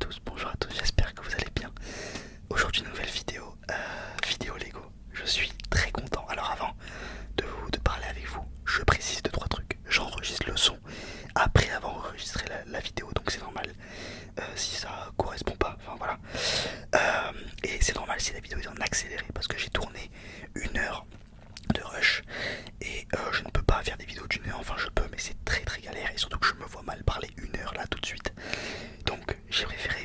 tous, bonjour à tous, j'espère que vous allez bien. Aujourd'hui une nouvelle vidéo, vidéo Lego. Je suis très content. Alors avant de parler avec vous, je précise deux trois trucs. J'enregistre le son après avoir enregistré la vidéo, donc c'est normal si ça correspond pas, enfin voilà. Et c'est normal si la vidéo est en accéléré parce que j'ai tourné 1 heure de rush et je ne peux pas faire des vidéos d'1 heure, enfin je peux mais c'est très très galère et surtout que je me vois mal parler 1 heure là tout de suite. Donc j'ai préféré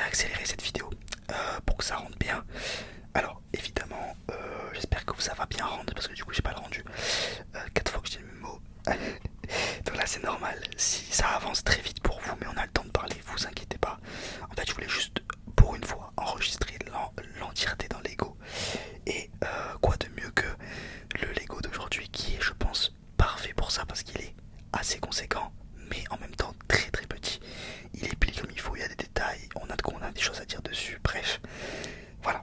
accélérer cette vidéo pour que ça rentre bien. Alors évidemment j'espère que ça va bien rendre parce que du coup j'ai pas le rendu 4 fois que je dis le même mot. Donc là c'est normal si ça avance très vite pour vous mais on a le temps de parler, vous inquiétez pas. En fait je voulais juste pour une fois enregistrer l'entièreté d'un Lego. Et quoi de mieux que le Lego d'aujourd'hui qui est je pense parfait pour ça parce qu'il est assez conséquent mais en même temps très très petit. Il est plié comme il faut, il y a des détails, on a des choses à dire dessus, bref. Voilà.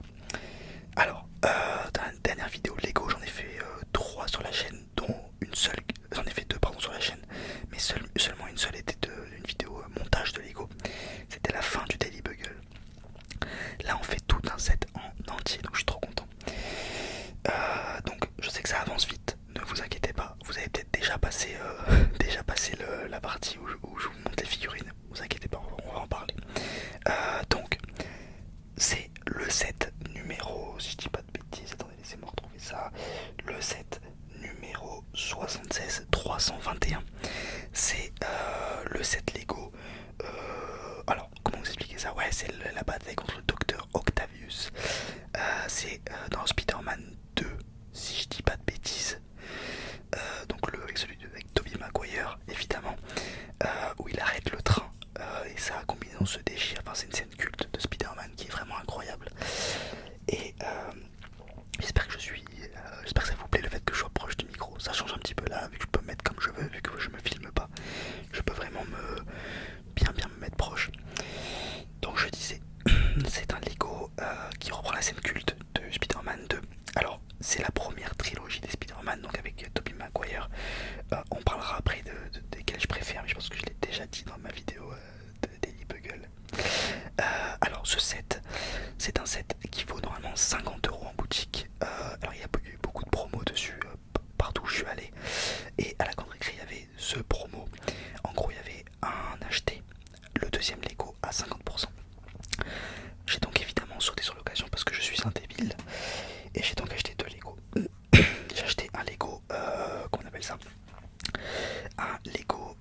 Alors, dans la dernière vidéo Lego j'en ai fait 3 sur la chaîne, dont une seule, j'en ai fait 2 pardon sur la chaîne, mais seulement une seule était une vidéo montage de Lego. C'était la fin du Daily Bugle. Là on fait tout un set en entier donc je suis trop content. Donc je sais que ça avance vite, ne vous inquiétez pas, vous avez peut-être déjà passé, la partie où je vous montre les figurines, vous inquiétez pas, on va en parler. Donc c'est le set numéro, si je dis pas de bêtises, attendez laissez-moi retrouver ça, le set numéro 76 321. C'est le set Lego. Alors comment vous expliquer ça? Ouais, c'est la bataille contre le docteur Octavius. C'est dans Spider-Man 2 si je dis pas de bêtises. Donc avec celui avec Tobey Maguire évidemment, où il arrête le train et sa combinaison se déchire. Enfin c'est une scène culte de Spider-Man qui est vraiment incroyable. Et j'espère que ça vous plaît le fait que je sois proche du micro. Ça change un petit peu là, vu que je peux me mettre comme je veux, vu que je me filme pas. Je peux vraiment bien me mettre proche. Donc je disais, c'est un Lego qui reprend la scène culte de Spider-Man 2. Alors c'est la première trilogie des Spider-Man, donc avec Tobey Maguire. On parlera après desquels je préfère, mais je pense que je l'ai déjà dit dans ma vidéo de Daily Bugle. Alors ce set, c'est un set qui vaut normalement 50 € en boutique. Alors il y a eu beaucoup de promos dessus partout où je suis allé. Et à la grande récré il y avait ce promo. En gros il y avait un acheté le deuxième Lego à 50%. J'ai donc évidemment sauté sur l'occasion parce que je suis un débile. Et j'ai donc acheté 2 Lego. J'ai acheté un Lego, comment on appelle ça? Un Lego,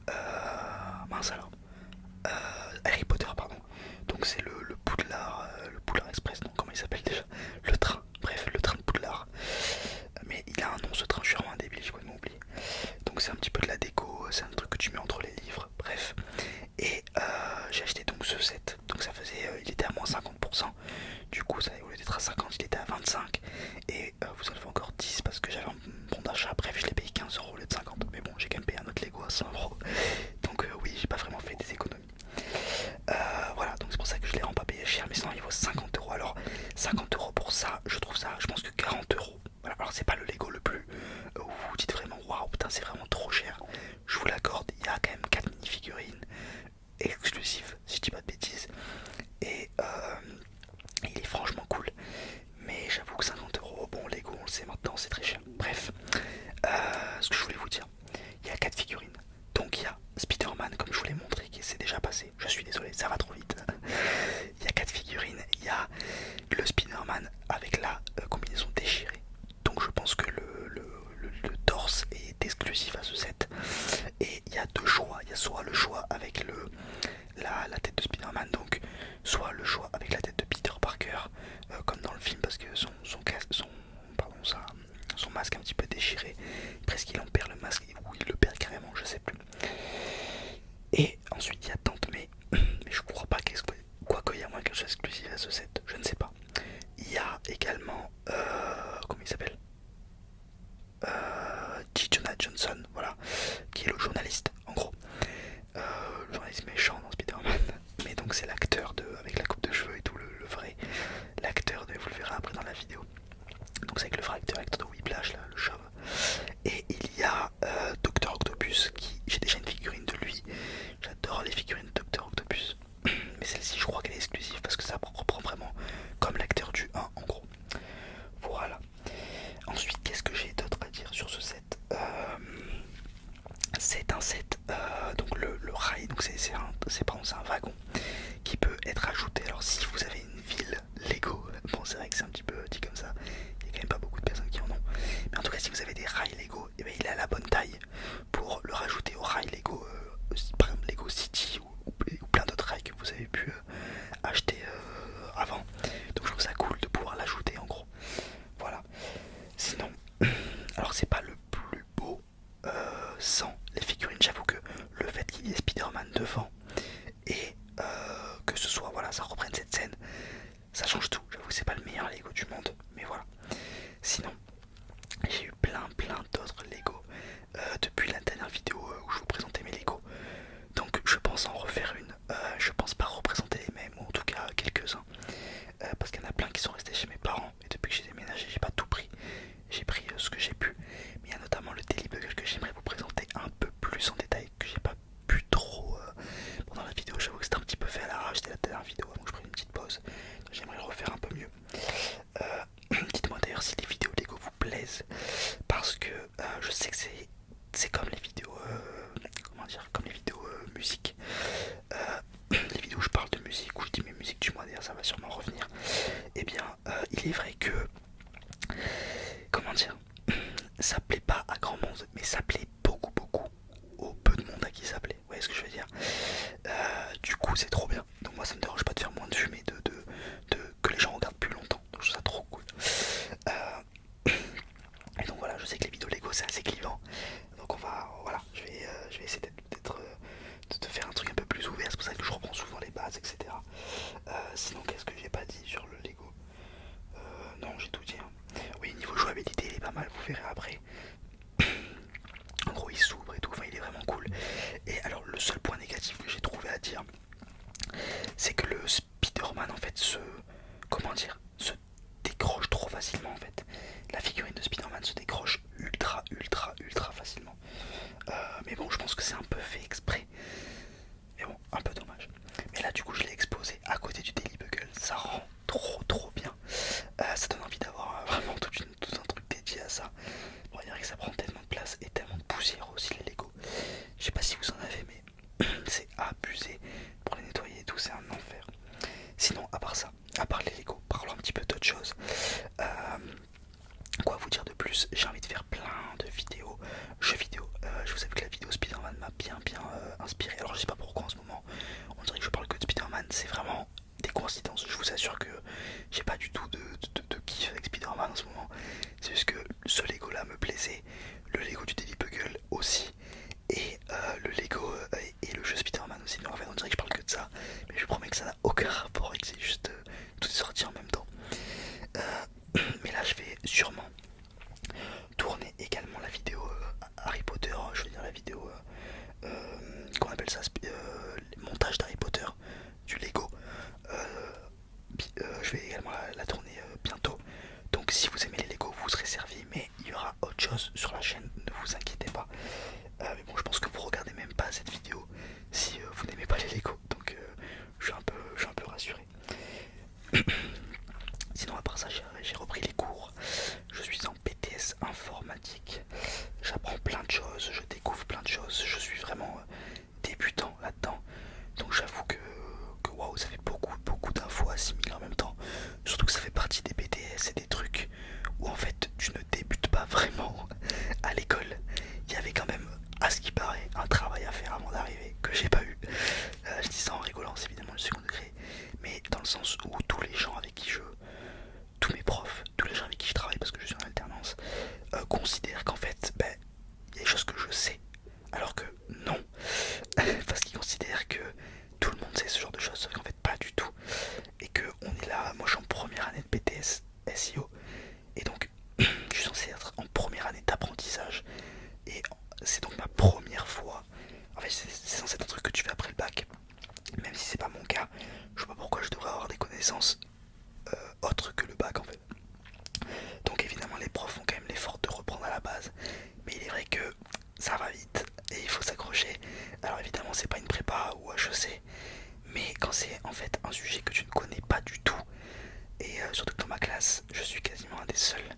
mince alors, Harry Potter pardon. Donc c'est le Poudlard, le Poudlard Express, non comment il s'appelle déjà? Le train, bref le train de Poudlard. Mais il a un nom ce train, je suis vraiment un débile, j'ai complètement oublié. Donc c'est un petit peu de la déco, c'est un truc que tu mets entre les livres, bref. Et j'ai acheté donc ce set, donc ça faisait, il était à moins 50%. Du coup ça, au lieu d'être à 50 il était à 25. Et vous en avez encore 10 parce que j'avais un bon d'achat, bref je l'ai payé 15 € au lieu de 50. Mais bon j'ai quand même payé un autre Lego à 100 €. Donc oui j'ai pas vraiment fait des économies. Voilà donc c'est pour ça que je l'ai pas payé cher, mais sinon il vaut 50 €. Alors 50 € pour ça, je trouve ça, je pense que 40 €. Voilà, alors c'est pas le Lego le plus où vous vous dites vraiment waouh putain c'est vraiment trop cher. Je vous l'accorde, il y a quand même 4 mini-figurines exclusives si je dis pas de bêtises. Et il est franchement cool. Mais j'avoue que 50 €, bon Lego on le sait maintenant c'est très cher. Bref, ce que je voulais vous dire, il y a 4 figurines. Donc il y a Spider-Man comme je vous l'ai montré qui s'est déjà passé. Je suis désolé, ça va trop vite. Il y a 4 figurines, il y a le Spider-Man avec la combinaison déchirée. Donc je pense que le torse est exclusif à ce set. Et il y a 2 choix, il y a soit le choix avec la tête de Spider-Man, donc soit le choix avec la tête de Peter Parker, comme dans le film parce que son masque est un petit peu déchiré, presque il en perd le masque, ou il le perd carrément, je sais plus. Et ensuite il y a Tante May, mais je crois pas quoi qu'il y a moins quelque chose exclusif à ce set, je ne sais pas. Il y a également, comment il s'appelle, J. Jonah Jameson, voilà, qui est le journaliste en gros. Le journaliste méchant dans Spider-Man, mais donc c'est l'acteur avec la coupe de cheveux et tout, le vrai, l'acteur vous le verrez après dans la vidéo. Donc c'est avec le vrai acteur de Whiplash là, le chauve. Et il y a Docteur Octopus, qui j'ai déjà une figurine de lui. J'adore les figurines de Docteur Octopus. c'est un wagon qui peut être ajouté. Alors si vous avez une ville Lego, bon c'est vrai que c'est un petit peu dit comme ça, il y a quand même pas beaucoup de personnes qui en ont, mais en tout cas si vous avez des rails Lego, et bien il est à la bonne taille pour le rajouter aux rails Lego, par exemple Lego City ou plein d'autres rails que vous avez pu acheter avant. Donc je trouve ça cool de pouvoir l'ajouter en gros. Voilà. Sinon, alors c'est pas le plus beau sans les figurines. J'avoue que le fait qu'il y ait Spider-Man devant et que ce soit, voilà, ça reprenne cette scène, ça change tout. J'avoue que c'est pas le meilleur Lego du monde, mais voilà. Sinon, j'ai eu plein d'autres Lego depuis la dernière vidéo où je vous présentais mes Lego. Donc je pense en refaire une. Je pense pas représenter les mêmes, ou en tout cas quelques-uns. Parce qu'il y en a plein qui sont restés chez mes parents. Et depuis que j'ai déménagé, j'ai pas tout pris. J'ai pris ce que j'ai pu. Mais il y a notamment le Daily Bugle que j'aimerais vous présenter un peu plus en détail, que j'ai pas pu trop pendant la vidéo. J'avoue que c'était un petit peu fait à l'arrache, c'était la dernière vidéo, donc je prends une petite pause. J'aimerais le refaire un peu mieux. Dites-moi d'ailleurs si les vidéos Lego vous plaisent, parce que je sais que c'est comme les vidéos, comment dire, comme les vidéos musique. Les vidéos où je parle de musique, où je dis mes musiques du mois, d'ailleurs ça va sûrement revenir. Et bien, il est vrai que, comment dire, ça plaît pas à grand monde, mais ça plaît beaucoup au peu de monde à qui ça plaît. Vous voyez ce que je veux dire? Du coup, c'est trop bien. Donc moi, ça me dérange pas de faire moins de vues, mais que les gens regardent plus longtemps. Donc je trouve ça trop cool. Et donc voilà, je sais que les vidéos Lego c'est assez clivant. Donc voilà, je vais essayer de faire un truc un peu plus ouvert. C'est pour ça que je reprends souvent les bases, etc. Sinon, qu'est-ce que j'ai pas dit sur le Lego? Non, j'ai tout dit. Hein. Oui, niveau jouabilité, il est pas mal, vous verrez après. En gros, il s'ouvre et tout, enfin, il est vraiment cool. Et alors, le seul point négatif que j'ai trouvé à dire, c'est que le Spider-Man, en fait, comment dire, se décroche trop facilement, en fait. La figurine de Spider-Man se décroche ultra facilement. Mais bon, je pense que c'est un peu fait exprès. Mais bon, un peu dommage. Mais là, du coup, je l'ai exposé à côté du Daily Bugle. Ça rend trop bien. Ça donne envie d'avoir vraiment tout un truc dédié à ça. Bon, il y a que ça prend tellement de place et tellement de poussière aussi, les Lego. Je sais pas si vous en avez, mais c'est abusé. Pour les nettoyer et tout, c'est un enfer. Sinon, à part ça, à part les Lego, parlons un petit peu d'autre chose. Quoi vous dire de plus? J'ai envie de faire plein de vidéos, jeux vidéo. Je vous avoue que la vidéo Spider-Man m'a bien inspiré. Alors je sais pas pourquoi en ce moment on dirait que je parle que de Spider-Man, c'est vraiment des coïncidences. Je vous assure que j'ai pas du tout de kiff avec Spider-Man en ce moment. C'est juste que ce Lego là me plaisait, le Lego du Daily Bugle aussi, et le Lego et le jeu Spider-Man aussi. Mais en fait on dirait que je parle que de ça, mais je promets que ça n'a aucun rapport et que c'est juste tout est sorti en même temps. Mais là je vais sûrement tourner également la vidéo Harry Potter, je veux dire la vidéo qu'on appelle ça montage d'Harry Potter du Lego. Je vais également la tourner bientôt. Donc si vous aimez les Lego, vous serez servi, mais il y aura autre chose sur la chaîne, ne vous inquiétez pas. Mais bon, je pense que vous regardez même pas cette vidéo si vous n'aimez pas les Lego, donc je suis un peu rassuré. Sinon, à part ça, j'ai repris les cours. Je suis en BTS informatique. J'apprends plein de choses, je découvre plein de choses. Je suis vraiment débutant là-dedans. Donc j'avoue que waouh, ça fait beaucoup d'infos à assimiler en même temps. Surtout que ça fait partie des BTS et des trucs où en fait tu ne débutes pas vraiment à l'école. Il y avait quand même, à ce qui paraît, un travail à faire avant d'arriver que j'ai pas eu. Je dis ça en rigolant, c'est évidemment le second degré, mais dans le sens où tous les gens avec qui tous mes profs, tous les gens avec qui je travaille parce que je suis en alternance, considèrent qu'en fait, il y a des choses que je sais, alors que non, parce qu'ils considèrent que tout le monde sait ce genre de choses, sauf qu'en fait pas du tout, et que on est là, moi je suis en première année de BTS SEO, et donc je suis censé être en première année d'apprentissage, et c'est donc ma première fois, en fait c'est censé être un truc que tu fais après le bac, même si c'est pas mon cas, je sais pas pourquoi je devrais avoir des connaissances autres que le bac en fait. Donc évidemment les profs font quand même l'effort de reprendre à la base, mais il est vrai que ça va vite et il faut s'accrocher. Alors évidemment c'est pas une prépa ou HEC, mais quand c'est en fait un sujet que tu ne connais pas du tout, et surtout que dans ma classe je suis quasiment un des seuls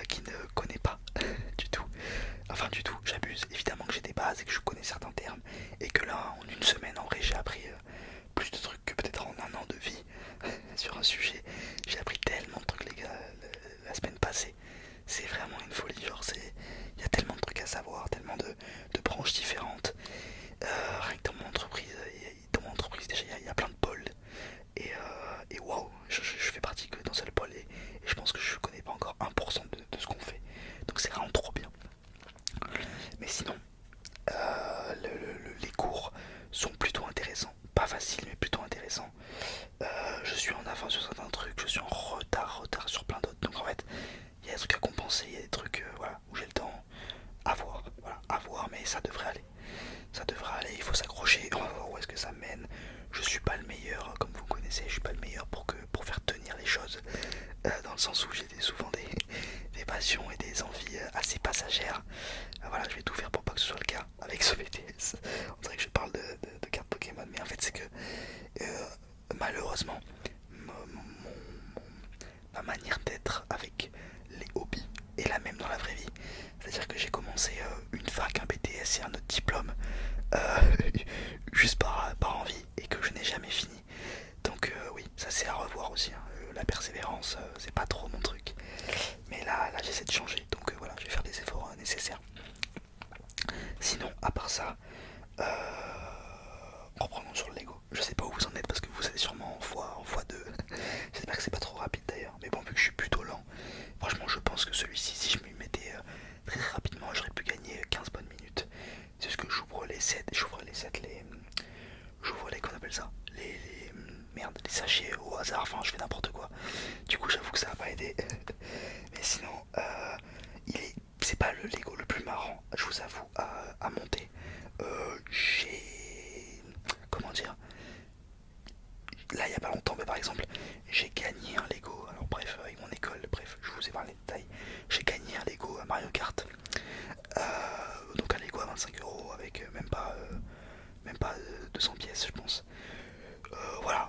qui ne connaît pas du tout, j'abuse, évidemment que j'ai des bases et que je connais certains termes, et que là en une semaine suis pas le meilleur, comme vous connaissez, je suis pas le meilleur pour faire tenir les choses, dans le sens où j'ai souvent des passions et des envies assez passagères. Voilà, je vais tout faire pour pas que ce soit le cas avec ce BTS. On dirait que je parle de cartes Pokémon, mais en fait c'est que malheureusement ma manière d'être avec les hobbies est la même dans la vraie vie. C'est-à-dire que j'ai commencé une fac, un BTS et un autre diplôme euh, juste par envie et que je n'ai jamais fini. Donc oui, ça c'est à revoir aussi, hein. La persévérance, c'est pas trop mon truc. Mais là j'essaie de changer, donc voilà, je vais faire des efforts nécessaires. Sinon, à part ça, reprenons sur le Lego. Je sais pas où vous en êtes parce que vous êtes sûrement en fois 2. J'espère que c'est pas trop rapide d'ailleurs. Mais bon, vu que je suis plutôt lent, franchement, je pense que celui-ci, si je m'y mettais très rapidement, j'aurais pu gagner 15 bonnes minutes. C'est ce que j'ouvre les sets, j'ouvre les, qu'on appelle ça, merde, les sachets au hasard, enfin, je fais n'importe quoi. Du coup, j'avoue que ça va pas aider. Mais sinon, c'est pas le Lego le plus marrant, je vous avoue, à monter. J'ai, comment dire, là il y a pas longtemps, mais par exemple, j'ai gagné un Lego. Alors bref, avec mon école, bref, je vous ai parlé les détails. J'ai gagné un Lego à Mario Kart. Donc un Lego à 25 € avec même pas 200 pièces, je pense. Voilà,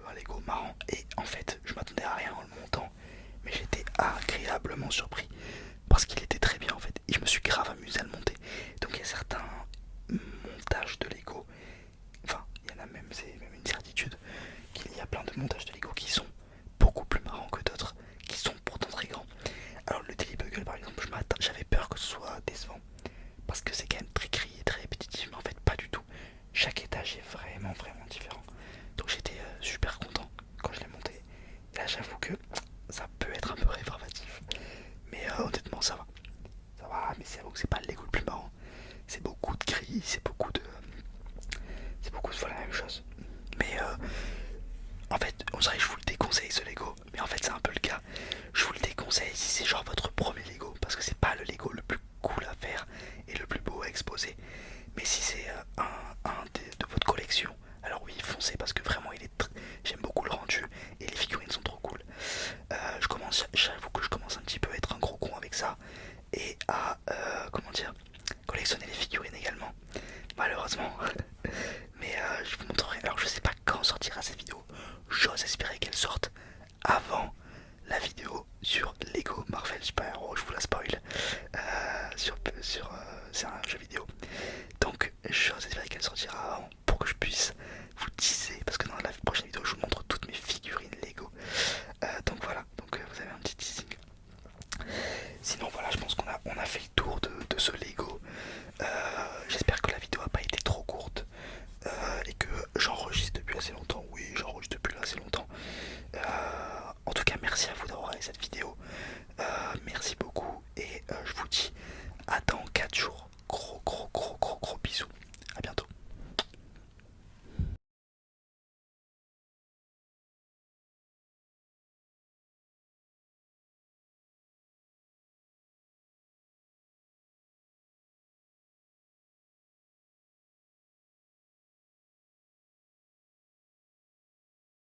un Lego marrant. Et en fait, je m'attendais à rien en le montant, mais j'étais agréablement surpris parce qu'il était très bien en fait. Et je me suis grave amusé à le monter. Donc il y a certains montages de Lego, enfin, il y en a même, c'est même une certitude qu'il y a plein de montages de Lego qui sont beaucoup plus marrants que d'autres, qui sont pourtant très grands. Alors le Daily Bugle par exemple, j'avais peur que ce soit décevant, parce que c'est quand même très gris et très répétitif, mais en fait pas du tout. Chaque étage est vraiment différent. Donc j'étais super content quand je l'ai monté. Et là j'avoue que ça peut être un peu rébarbatif, mais honnêtement ça va. Ça va, mais c'est que c'est pas le Lego le plus marrant. C'est beaucoup de gris, c'est beaucoup de fois la même chose. Mais en fait, on dirait que je vous le déconseille ce Lego, mais en fait c'est un peu le cas. Je vous le déconseille si c'est genre votre premier Lego, parce que c'est pas le Lego le plus cool à faire et le plus beau à exposer. Mais si c'est de votre collection, alors oui, foncez parce que vraiment j'aime beaucoup le rendu et les figurines sont trop cool. J'avoue que je commence un petit peu à être un gros con avec ça et à comment dire, collectionner les figurines également, malheureusement. Mais je vous montrerai. Alors je sais pas quand sortira cette vidéo. J'ose espérer